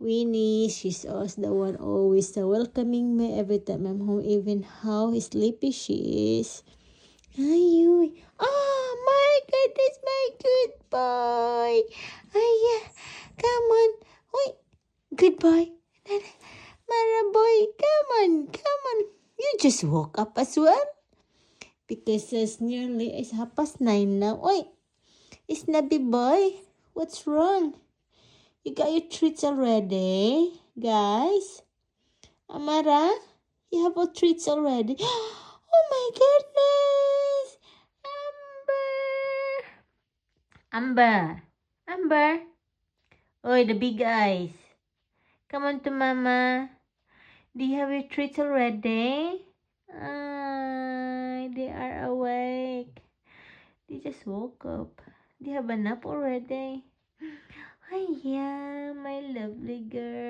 Winnie, she's also the one always welcoming me every time I'm home, even how sleepy she is. Ayuy. Oh my goodness, my good boy. Ay, come on. Uy, good boy. Mara boy, come on. You just woke up as well? Because it's nearly 9:30 now. Uy, Snubby boy, what's wrong? You got your treats already, guys? Amara, you have your treats already? Oh my goodness! Amber! Oi, the big eyes. Come on to mama. Do you have your treats already? They are awake. They just woke up. They have a nap already. Hi, yeah, my lovely girl.